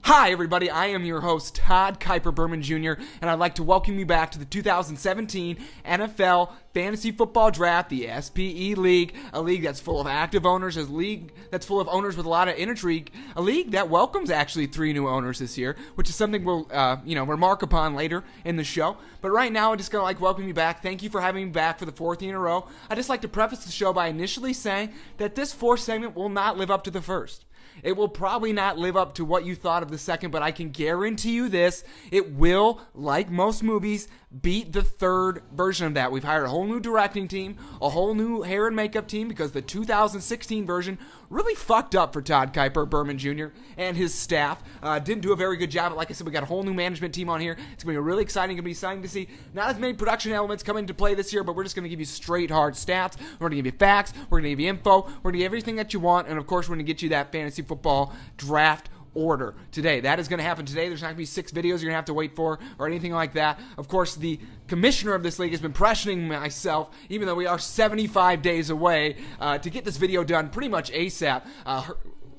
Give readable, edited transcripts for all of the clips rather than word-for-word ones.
Hi, everybody. I am your host, Todd Kuiper Berman Jr., and I'd like to welcome you back to the 2017 NFL Fantasy Football Draft, the SPE League, a league that's full of active owners, a league that's full of owners with a lot of intrigue, a league that welcomes actually 3 new owners this year, which is something we'll remark upon later in the show. But right now, I'm just going to welcome you back. Thank you for having me back for the 4th year in a row. I'd just like to preface the show by initially saying that this 4th segment will not live up to the first. It will probably not live up to what you thought of the second, but I can guarantee you this, it will, like most movies, beat the 3rd version of that. We've hired a whole new directing team, a whole new hair and makeup team, because the 2016 version really fucked up for Todd Kuiper Berman Jr. and his staff. Didn't do a very good job, but like I said, we got a whole new management team on here. It's going to be really exciting. Going to be exciting to see not as many production elements come into play this year, but we're just going to give you straight hard stats. We're going to give you facts. We're going to give you info. We're going to give you everything that you want, and of course, we're going to get you that fantasy football draft order today. That is going to happen today. There's not going to be 6 videos you're going to have to wait for or anything like that. Of course, the commissioner of this league has been pressuring myself, even though we are 75 days away, to get this video done pretty much ASAP.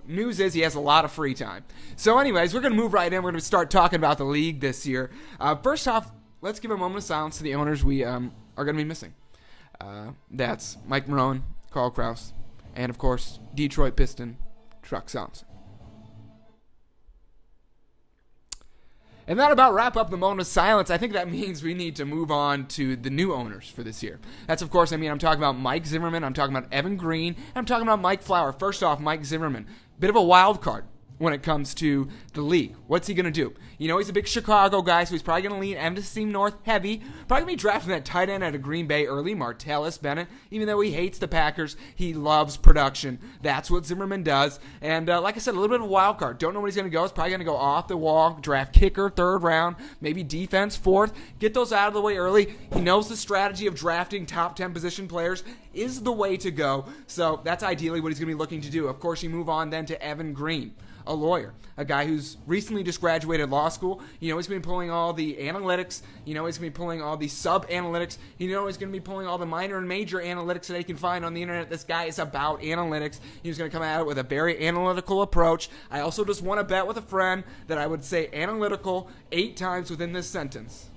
News is he has a lot of free time. So anyways, we're going to move right in. We're going to start talking about the league this year. First off, let's give a moment of silence to the owners we are going to be missing. That's Mike Marone, Carl Kraus, and of course, Detroit Piston, Truck Thompson. And that about wrap up the moment of silence. I think that means we need to move on to the new owners for this year. That's, of course, I'm talking about Mike Zimmerman, I'm talking about Evan Green, and I'm talking about Mike Flower. First off, Mike Zimmerman, bit of a wild card when it comes to the league. What's he going to do? You know, he's a big Chicago guy, so he's probably going to lean NFC North heavy. Probably going to be drafting that tight end out of Green Bay early, Martellus Bennett. Even though he hates the Packers, he loves production. That's what Zimmerman does. And like I said, a little bit of a wild card. Don't know where he's going to go. He's probably going to go off the wall, draft kicker, 3rd round, maybe defense, 4th. Get those out of the way early. He knows the strategy of drafting top 10 position players is the way to go. So that's ideally what he's going to be looking to do. Of course, you move on then to Evan Green, a lawyer, a guy who's recently just graduated law school. You know, he's going to be pulling all the analytics. You know, he's going to be pulling all the sub-analytics. You know, he's going to be pulling all the minor and major analytics that he can find on the internet. This guy is about analytics. He's going to come at it with a very analytical approach. I also just want to bet with a friend that I would say analytical 8 times within this sentence.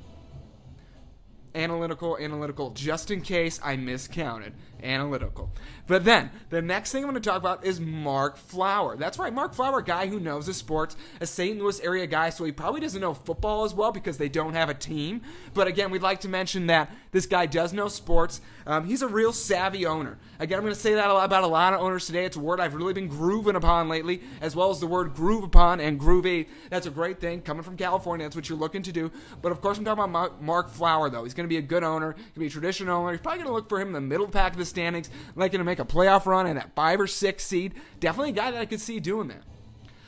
Analytical, just in case I miscounted. Analytical. But then, the next thing I'm going to talk about is Mark Flower. That's right, Mark Flower, a guy who knows his sports, a St. Louis area guy, so he probably doesn't know football as well because they don't have a team. But again, we'd like to mention that this guy does know sports. He's a real savvy owner. Again, I'm going to say that about a lot of owners today. It's a word I've really been grooving upon lately, as well as the word groove upon and groovy. That's a great thing. Coming from California, that's what you're looking to do. But of course, I'm talking about Mark Flower, though. He's going to be a good owner. He's going to be a traditional owner. He's probably going to look for him in the middle pack of the standings, like going to make a playoff run and that 5 or 6 seed. Definitely a guy that I could see doing that.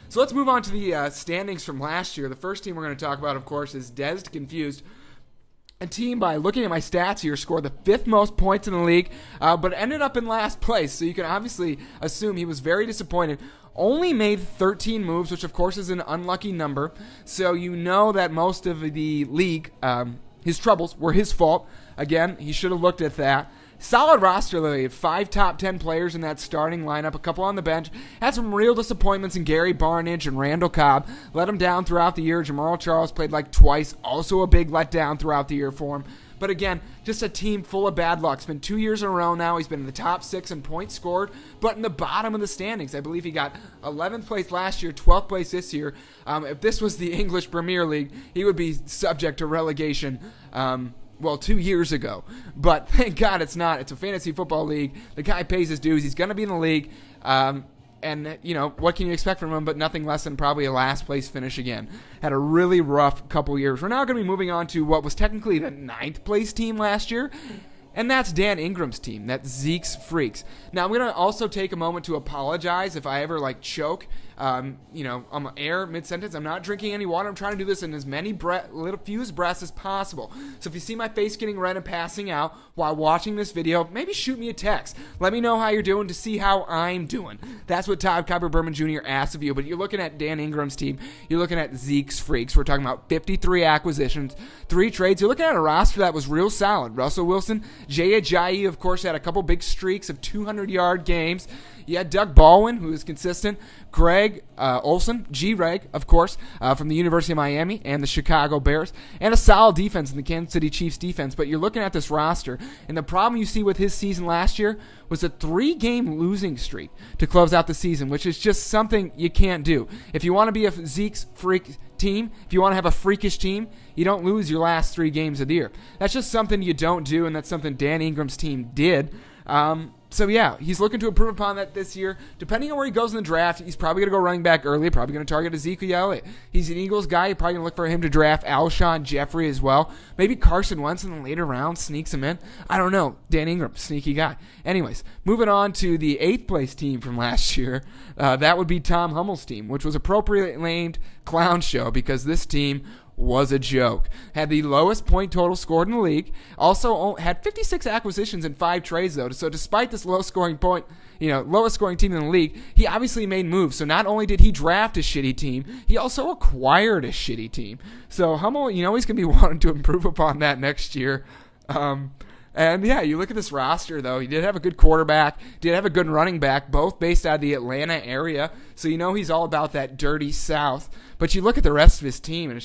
So let's move on to the standings from last year. The first team we're going to talk about, of course, is Dez Confused. A team, by looking at my stats here, scored the 5th most points in the league, but ended up in last place. So you can obviously assume he was very disappointed. Only made 13 moves, which of course is an unlucky number. So you know that most of the league, his troubles were his fault. Again, he should have looked at that. Solid roster, though. He had 5 top 10 players in that starting lineup, a couple on the bench. Had some real disappointments in Gary Barnidge and Randall Cobb. Let him down throughout the year. Jamal Charles played like twice. Also a big letdown throughout the year for him. But again, just a team full of bad luck. It's been 2 years in a row now. He's been in the top 6 in points scored, but in the bottom of the standings. I believe he got 11th place last year, 12th place this year. If this was the English Premier League, he would be subject to relegation 2 years ago. But thank God it's not. It's a fantasy football league. The guy pays his dues. He's going to be in the league. And, you know, what can you expect from him but nothing less than probably a last-place finish again. Had a really rough couple years. We're now going to be moving on to what was technically the 9th-place team last year, and that's Dan Ingram's team. That's Zeke's Freaks. Now, I'm going to also take a moment to apologize if I ever, choke. On air mid-sentence. I'm not drinking any water. I'm trying to do this in as many fused breaths as possible. So if you see my face getting red and passing out while watching this video, maybe shoot me a text. Let me know how you're doing to see how I'm doing. That's what Todd Kuiper Berman Jr. asks of you. But you're looking at Dan Ingram's team. You're looking at Zeke's Freaks. We're talking about 53 acquisitions, 3 trades. You're looking at a roster that was real solid. Russell Wilson, Jay Ajayi, of course, had a couple big streaks of 200-yard games. You had Doug Baldwin, who was consistent. Greg Greg Olson, G-Reg, of course, from the University of Miami and the Chicago Bears, and a solid defense in the Kansas City Chiefs defense. But you're looking at this roster, and the problem you see with his season last year was a 3-game losing streak to close out the season, which is just something you can't do. If you want to be a Zeke's freak team, if you want to have a freakish team, you don't lose your last 3 games of the year. That's just something you don't do, and that's something Dan Ingram's team did. So yeah, he's looking to improve upon that this year. Depending on where he goes in the draft, he's probably going to go running back early, probably going to target Ezekiel Elliott. He's an Eagles guy, you're probably going to look for him to draft Alshon Jeffrey as well. Maybe Carson Wentz in the later round sneaks him in. I don't know. Dan Ingram, sneaky guy. Anyways, moving on to the 8th place team from last year. That would be Tom Hummel's team, which was appropriately named Clown Show because this team was a joke. Had the lowest point total scored in the league. Also had 56 acquisitions and 5 trades, though. So despite this lowest scoring team in the league, he obviously made moves. So not only did he draft a shitty team, he also acquired a shitty team. So Hummel, he's going to be wanting to improve upon that next year. And yeah, you look at this roster, though. He did have a good quarterback, did have a good running back, both based out of the Atlanta area. So he's all about that dirty South. But you look at the rest of his team, and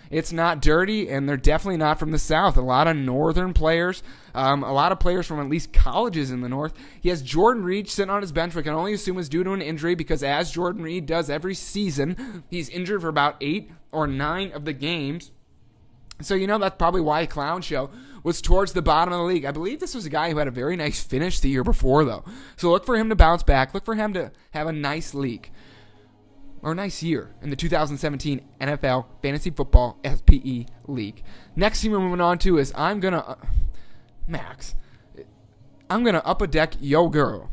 it's not dirty, and they're definitely not from the South. A lot of northern players, a lot of players from at least colleges in the North. He has Jordan Reed sitting on his bench, which I can only assume is due to an injury because as Jordan Reed does every season, he's injured for about 8 or 9 of the games. So that's probably why Clown Show was towards the bottom of the league. I believe this was a guy who had a very nice finish the year before, though. So look for him to bounce back. Look for him to have a nice league. Or a nice year in the 2017 NFL Fantasy Football SPE League. Next team we're moving on to is I'm going to up a deck yo girl.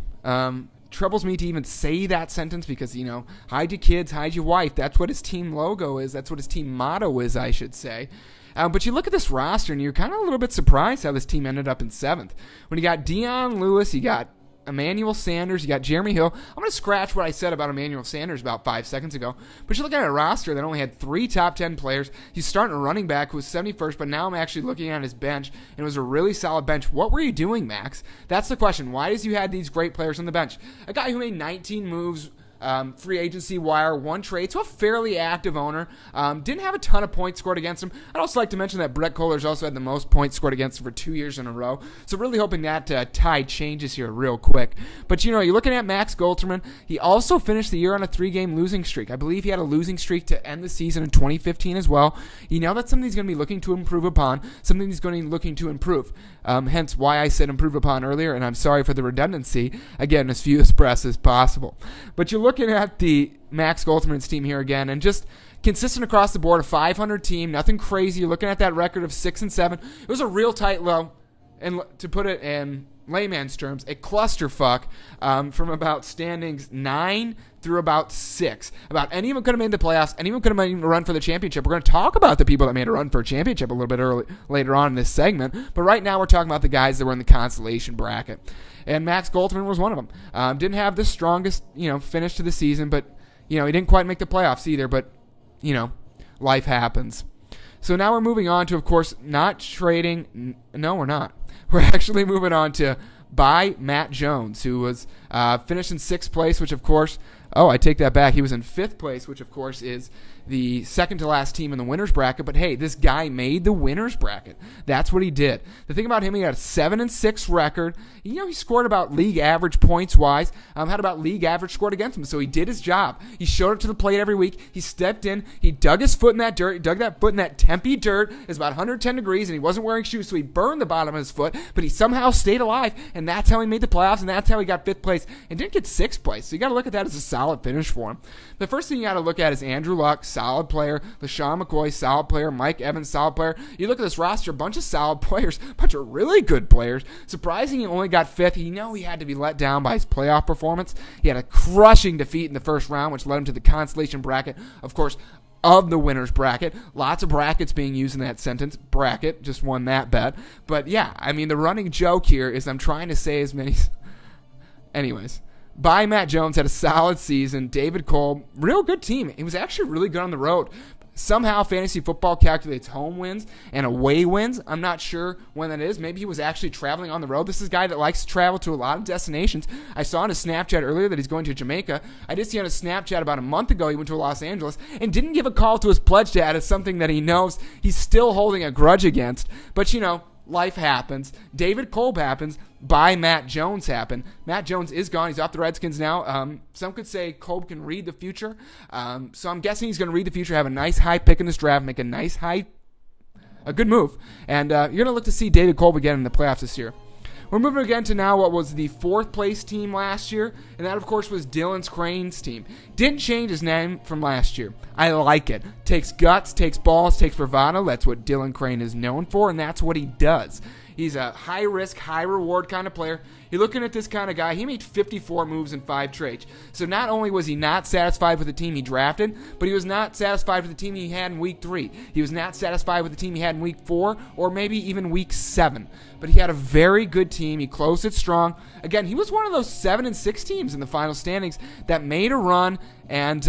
Troubles me to even say that sentence because, hide your kids, hide your wife. That's what his team logo is. That's what his team motto is, I should say. But you look at this roster, and you're kind of a little bit surprised how this team ended up in 7th. When you got Deion Lewis, you got Emmanuel Sanders, you got Jeremy Hill. I'm going to scratch what I said about Emmanuel Sanders about 5 seconds ago. But you're looking at a roster that only had 3 top 10 players. He's starting a running back who was 71st, but now I'm actually looking at his bench, and it was a really solid bench. What were you doing, Max? That's the question. Why does you had these great players on the bench? A guy who made 19 moves, free agency wire, 1 trade, so a fairly active owner. Didn't have a ton of points scored against him. I'd also like to mention that Brett Kohler's also had the most points scored against him for 2 years in a row. So really hoping that tide changes here real quick. But you're looking at Max Goldterman. He also finished the year on a 3-game losing streak. I believe he had a losing streak to end the season in 2015 as well. That's something he's going to be looking to improve upon, something he's going to be looking to improve. Hence why I said improve upon earlier, and I'm sorry for the redundancy. Again, as few as press as possible. But you're looking at the Max Goldman's team here again, and just consistent across the board, a 500 team, nothing crazy. You're looking at that record of 6-7. It was a real tight low, and to put it in layman's terms, a clusterfuck from about standings 9 through about 6. About any of them could have made the playoffs. Any of them could have made a run for the championship. We're going to talk about the people that made a run for a championship a little bit later on in this segment. But right now we're talking about the guys that were in the consolation bracket. And Max Goldman was one of them. Didn't have the strongest, finish to the season, but, he didn't quite make the playoffs either. But, life happens. So now we're moving on to, of course, not trading. No, we're not. We're actually moving on to buy Matt Jones, who was finished in 6th place, which, of course, I take that back. He was in 5th place, which, of course, is the second to last team in the winner's bracket. But, hey, this guy made the winner's bracket. That's what he did. The thing about him, he had a 7-6 record. He scored about league average points-wise, had about league average scored against him. So he did his job. He showed up to the plate every week. He stepped in. He dug his foot in that dirt. He dug that foot in that Tempe dirt. It's about 110 degrees, and he wasn't wearing shoes, so he burned the bottom of his foot. But he somehow stayed alive, and that's how he made the playoffs, and that's how he got 5th place and didn't get 6th place. So you got to look at that as a solid finish for him. The first thing you got to look at is Andrew Luck, solid player. LaShawn McCoy, solid player. Mike Evans, solid player. You look at this roster, a bunch of solid players, a bunch of really good players. Surprising he only got 5th. He had to be let down by his playoff performance. He had a crushing defeat in the first round, which led him to the consolation bracket, of course, of the winner's bracket. Lots of brackets being used in that sentence. Bracket, just won that bet. But yeah, the running joke here is I'm trying to say as many... Anyways. Matt Jones had a solid season. David Cole, real good team. He was actually really good on the road. Somehow fantasy football calculates home wins and away wins. I'm not sure when that is. Maybe he was actually traveling on the road. This is a guy that likes to travel to a lot of destinations. I saw on his Snapchat earlier that he's going to Jamaica. I did see on his Snapchat about a month ago he went to Los Angeles and didn't give a call to his pledge dad as something that he knows he's still holding a grudge against. But, life happens. David Kolb happens. By Matt Jones happened. Matt Jones is gone. He's off the Redskins now. Some could say Kolb can read the future. So I'm guessing he's going to read the future, have a nice high pick in this draft, make a good move. And you're going to look to see David Kolb again in the playoffs this year. We're moving again to now what was the 4th place team last year, and that, of course, was Dylan Crane's team. Didn't change his name from last year. I like it. Takes guts, takes balls, takes bravado. That's what Dylan Crane is known for, and that's what he does. He's a high-risk, high-reward kind of player. You're looking at this kind of guy. He made 54 moves in 5 trades. So not only was he not satisfied with the team he drafted, but he was not satisfied with the team he had in Week 3. He was not satisfied with the team he had in Week 4 or maybe even Week 7. But he had a very good team. He closed it strong. Again, he was one of those 7-6 teams in the final standings that made a run and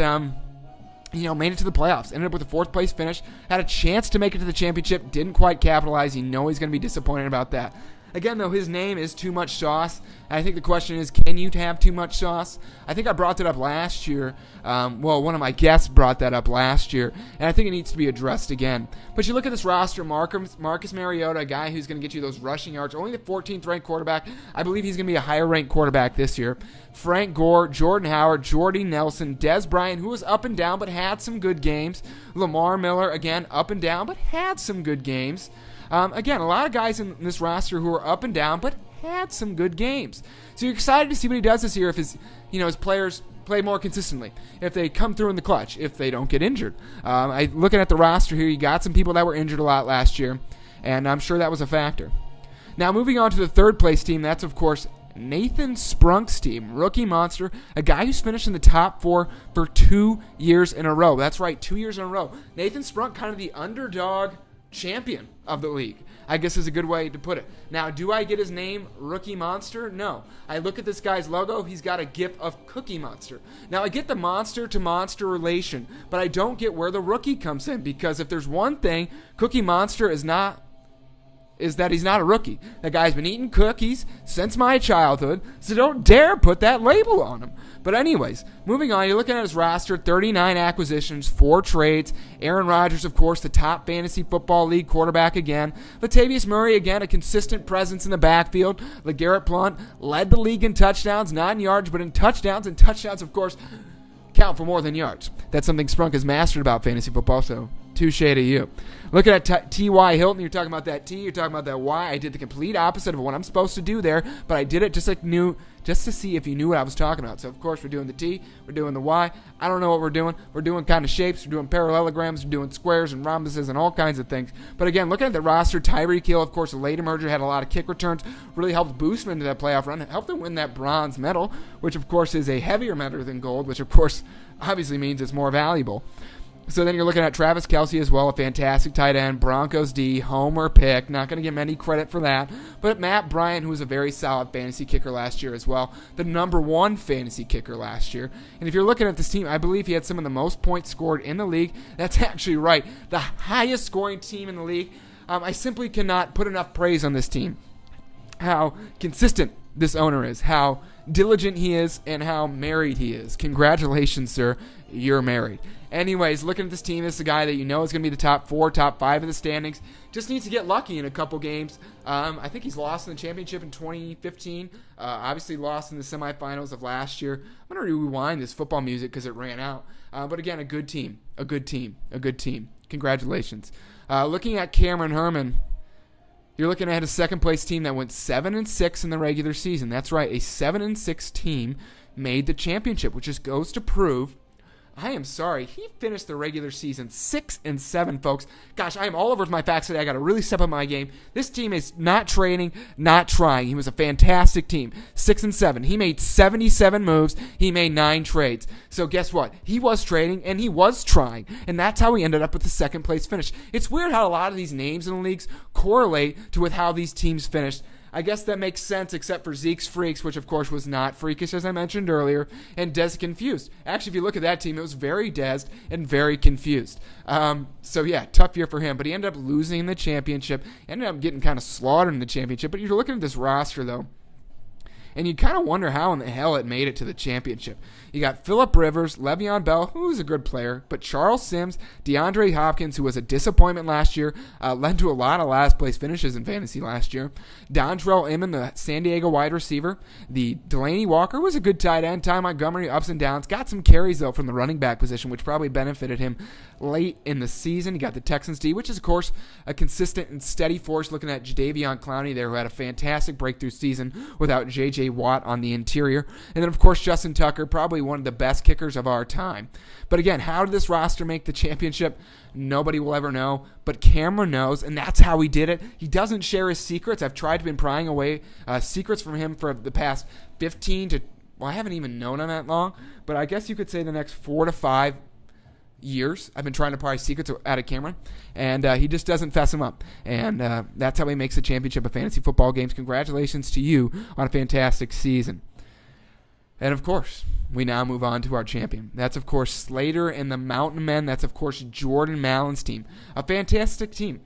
made it to the playoffs. Ended up with a 4th place finish. Had a chance to make it to the championship. Didn't quite capitalize. You know he's going to be disappointed about that. Again, though, his name is Too Much Sauce. And I think the question is, can you have too much sauce? I think I brought that up last year. One of my guests brought that up last year. And I think it needs to be addressed again. But you look at this roster, Marcus Mariota, a guy who's going to get you those rushing yards. Only the 14th ranked quarterback. I believe he's going to be a higher ranked quarterback this year. Frank Gore, Jordan Howard, Jordy Nelson, Dez Bryant, who was up and down but had some good games. Lamar Miller, again, up and down but had some good games. Again, a lot of guys in this roster who are up and down, but had some good games. So you're excited to see what he does this year if his players play more consistently, if they come through in the clutch, if they don't get injured. Looking at the roster here, you got some people that were injured a lot last year, and I'm sure that was a factor. Now, moving on to the 3rd place team, that's, of course, Nathan Sprunk's team, rookie monster, a guy who's finished in the top 4 for 2 years in a row. That's right, 2 years in a row. Nathan Sprunk, kind of the underdog champion of the league, I guess is a good way to put it. Now, do I get his name, Rookie Monster? No. I look at this guy's logo, he's got a gif of Cookie Monster. Now, I get the monster to monster relation, but I don't get where the rookie comes in, because if there's one thing Cookie Monster is that he's not a rookie. That guy's been eating cookies since my childhood, so don't dare put that label on him. But anyways, moving on, you're looking at his roster, 39 acquisitions, 4 trades. Aaron Rodgers, of course, the top fantasy football league quarterback again. Latavius Murray, again, a consistent presence in the backfield. LeGarrette Blount led the league in touchdowns, not in yards, but in touchdowns. And touchdowns, of course, count for more than yards. That's something Sprunk has mastered about fantasy football, so touche to you. Looking at T.Y. Hilton, you're talking about that T, you're talking about that Y. I did the complete opposite of what I'm supposed to do there, but I did it just to see if you knew what I was talking about. So, of course, we're doing the T, we're doing the Y. I don't know what we're doing. We're doing kind of shapes, we're doing parallelograms, we're doing squares and rhombuses and all kinds of things. But again, looking at the roster, Tyreek Hill, of course, a late emerger, had a lot of kick returns, really helped boost him into that playoff run, helped him win that bronze medal, which, of course, is a heavier medal than gold, which, of course, obviously means it's more valuable. So then you're looking at Travis Kelce as well, a fantastic tight end, Broncos D, homer pick, not going to give him any credit for that. But Matt Bryant, who was a very solid fantasy kicker last year as well, the number 1 fantasy kicker last year. And if you're looking at this team, I believe he had some of the most points scored in the league. That's actually right, the highest scoring team in the league. I simply cannot put enough praise on this team. How consistent this owner is, how diligent he is, and how married he is. Congratulations, sir, you're married. Anyways, looking at this team, this is a guy that you know is going to be the top 4, top 5 in the standings. Just needs to get lucky in a couple games. I think he's lost in the championship in 2015. Obviously lost in the semifinals of last year. I'm going to rewind this football music because it ran out. But again, a good team. Congratulations. Looking at Cameron Herman, you're looking at a second-place team that went 7-6 in the regular season. That's right, a 7-6 team made the championship, which just goes to prove, I am sorry, he finished the regular season 6-7, folks. Gosh, I am all over my facts today. I got to really step up my game. This team is not training, not trying. He was a fantastic team. 6-7. He made 77 moves. He made 9 trades. So guess what? He was trading and he was trying, and that's how he ended up with the second-place finish. It's weird how a lot of these names in the leagues correlate to with how these teams finished. I guess that makes sense except for Zeke's Freaks, which of course was not freakish as I mentioned earlier, and Dez Confused. Actually, if you look at that team, it was very Dez and very confused. So yeah, tough year for him, but he ended up losing the championship, ended up getting kind of slaughtered in the championship. But you're looking at this roster though, and you kind of wonder how in the hell it made it to the championship. You got Phillip Rivers, Le'Veon Bell, who's a good player, but Charles Sims, DeAndre Hopkins, who was a disappointment last year, led to a lot of last-place finishes in fantasy last year. Dontrell Inman, the San Diego wide receiver. The Delaney Walker was a good tight end. Ty Montgomery, ups and downs. Got some carries, though, from the running back position, which probably benefited him late in the season. You got the Texans D, which is, of course, a consistent and steady force, looking at Jadeveon Clowney there, who had a fantastic breakthrough season without J.J. Watt on the interior. And then, of course, Justin Tucker, probably one of the best kickers of our time. But again, how did this roster make the championship? Nobody will ever know, but Cameron knows, and that's how he did it. He doesn't share his secrets. I've tried to been prying away secrets from him for the past 15 to, well, I haven't even known him that long, but I guess you could say the next 4 to 5 years I've been trying to pry secrets out of Cameron, and he just doesn't fess them up. And that's how he makes the championship of fantasy football games. Congratulations to you on a fantastic season. And, of course, we now move on to our champion. That's, of course, Slater and the Mountain Men. That's, of course, Jordan Mallon's team. A fantastic team.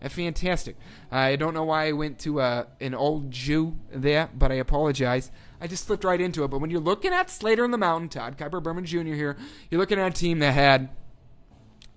I don't know why I went to an old Jew there, but I apologize. I just slipped right into it. But when you're looking at Slater and the Mountain, Todd Kuiper Berman Jr. here, you're looking at a team that had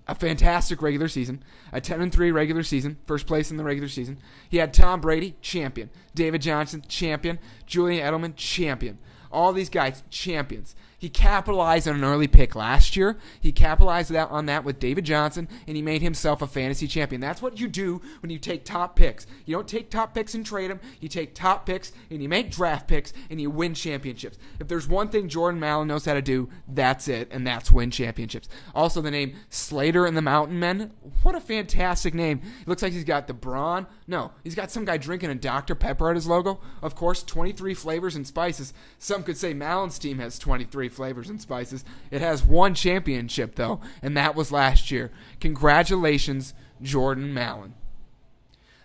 a fantastic regular season, a 10-3 regular season, first place in the regular season. He had Tom Brady, champion. David Johnson, champion. Julian Edelman, champion. All these guys, champions. He capitalized on an early pick last year. He capitalized on that with David Johnson, and he made himself a fantasy champion. That's what you do when you take top picks. You don't take top picks and trade them. You take top picks, and you make draft picks, and you win championships. If there's one thing Jordan Mallon knows how to do, that's it, and that's win championships. Also, the name Slater and the Mountain Men, what a fantastic name. It looks like he's got the brawn. No, he's got some guy drinking a Dr. Pepper at his logo. Of course, 23 flavors and spices. Some could say Mallon's team has 23 flavors and spices. It has one championship, though, and that was last year. Congratulations, Jordan Mallon.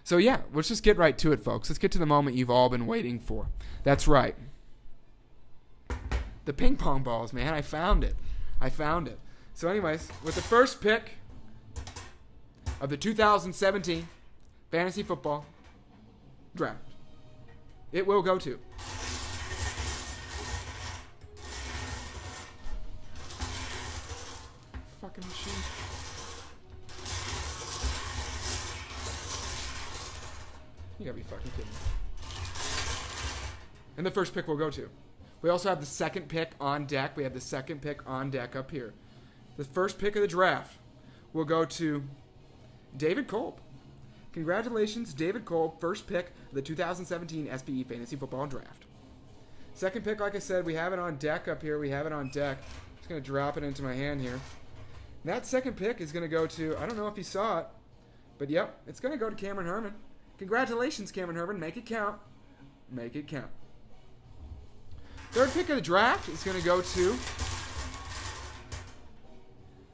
So, yeah, let's just get right to it, folks. Let's get to the moment you've all been waiting for. That's right. The ping pong balls, man. I found it. So, anyways, with the first pick of the 2017 Fantasy Football Draft, it will go to fucking machine. You gotta be fucking kidding me. And the first pick will go to. We also have the second pick on deck. We have the second pick on deck up here. The first pick of the draft will go to David Kolb. Congratulations, David Kolb, first pick of the 2017 SPE Fantasy Football Draft. Second pick, like I said, we have it on deck up here. Just going to drop it into my hand here. That second pick is going to go to, I don't know if you saw it, but yep, it's going to go to Cameron Herman. Congratulations, Cameron Herman. Make it count. Third pick of the draft is going to go to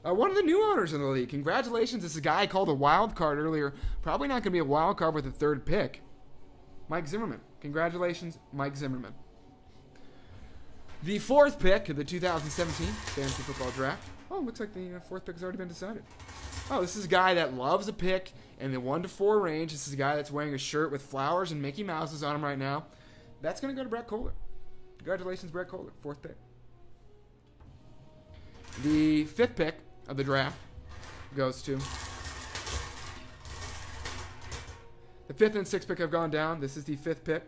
one of the new owners in the league. Congratulations. This is a guy I called a wild card earlier. Probably not going to be a wild card with the third pick. Mike Zimmerman. Congratulations, Mike Zimmerman. The fourth pick of the 2017 Fantasy Football Draft. Oh, looks like the fourth pick has already been decided. Oh, this is a guy that loves a pick in the 1 to 4 range. This is a guy that's wearing a shirt with flowers and Mickey Mouses on him right now. That's going to go to Brett Kohler. Congratulations, Brett Kohler. Fourth pick. The fifth pick of the draft goes to. The fifth and sixth pick have gone down. This is the fifth pick.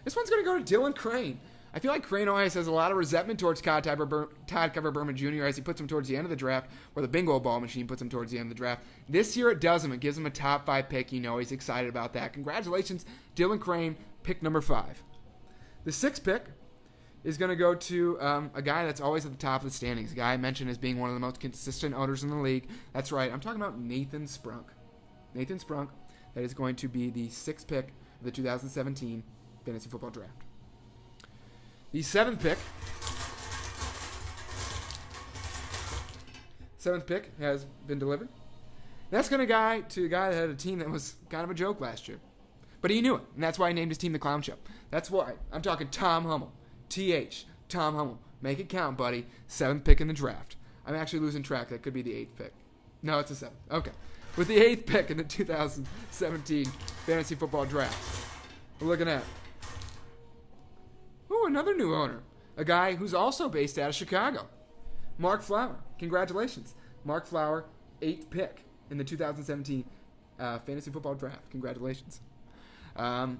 This one's going to go to Dylan Crane. I feel like Crane always has a lot of resentment towards Todd Kuiper Berman Jr. as he puts him towards the end of the draft, or the bingo ball machine puts him towards the end of the draft. This year it does him. It gives him a top 5 pick. You know he's excited about that. Congratulations, Dylan Crane, pick number 5. The sixth pick is going to go to a guy that's always at the top of the standings. A guy I mentioned as being one of the most consistent owners in the league. That's right. I'm talking about Nathan Sprunk. Nathan Sprunk. That is going to be the sixth pick of the 2017 Fantasy Football Draft. The seventh pick has been delivered. That's going to go to a guy that had a team that was kind of a joke last year. But he knew it, and that's why he named his team the Clown Show. That's why. I'm talking Tom Hummel. T.H. Tom Hummel. Make it count, buddy. 7th pick in the draft. I'm actually losing track. That could be the 8th pick. No, it's the 7th. Okay. With the 8th pick in the 2017 Fantasy Football Draft, we're looking at another new owner. A guy who's also based out of Chicago. Mark Flower. Congratulations. Mark Flower, 8th pick in the 2017 Fantasy Football Draft. Congratulations. All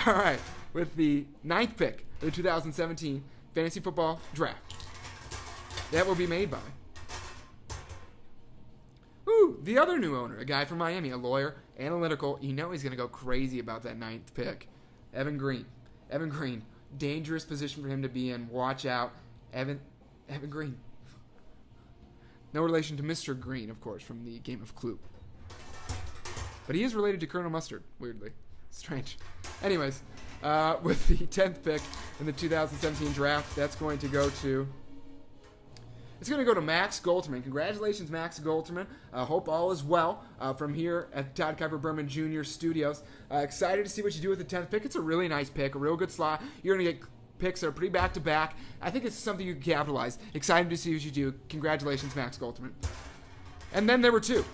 right. With the 9th pick of the 2017 Fantasy Football Draft. That will be made by the other new owner, a guy from Miami, a lawyer, analytical. You know he's going to go crazy about that 9th pick. Evan Green. Evan Green. Dangerous position for him to be in. Watch out. Evan Green. No relation to Mr. Green, of course, from the game of Clue. But he is related to Colonel Mustard, weirdly. Strange. Anyways, with the 10th pick in the 2017 draft, that's going to go to... It's going to go to Max Goldman. Congratulations, Max Goldman. Hope all is well from here at Todd Kuiper Berman Jr. Studios. Excited to see what you do with the 10th pick. It's a really nice pick, a real good slot. You're going to get picks that are pretty back-to-back. I think it's something you can capitalize. Excited to see what you do. Congratulations, Max Goldman. And then there were two.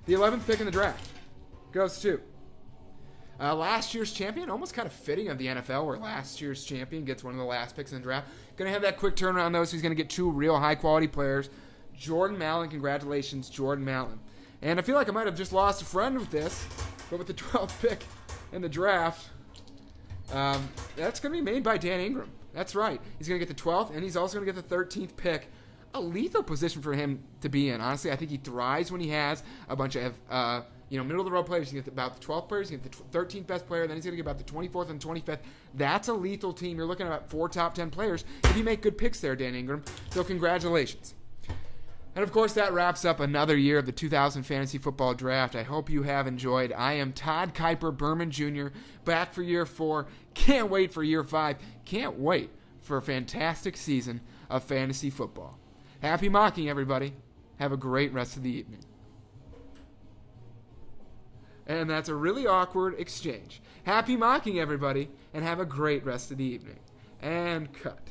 The 11th pick in the draft goes to last year's champion, almost kind of fitting of the NFL, where last year's champion gets one of the last picks in the draft. Going to have that quick turnaround, though, so he's going to get two real high-quality players. Jordan Mallon, congratulations, Jordan Mallon. And I feel like I might have just lost a friend with this, but with the 12th pick in the draft, that's going to be made by Dan Ingram. That's right. He's going to get the 12th, and he's also going to get the 13th pick. A lethal position for him to be in. Honestly, I think he thrives when he has a bunch of middle-of-the-road players. He's going to get about the 12th player, he's going to get the 13th best player, then he's going to get about the 24th and 25th. That's a lethal team. You're looking at about 4 top 10 players if you make good picks there, Dan Ingram. So congratulations. And, of course, that wraps up another year of the 2000 Fantasy Football Draft. I hope you have enjoyed. I am Todd Kuiper Berman Jr., back for year 4. Can't wait for year 5. Can't wait for a fantastic season of fantasy football. Happy mocking, everybody. Have a great rest of the evening. And that's a really awkward exchange. Happy mocking, everybody, and have a great rest of the evening. And cut.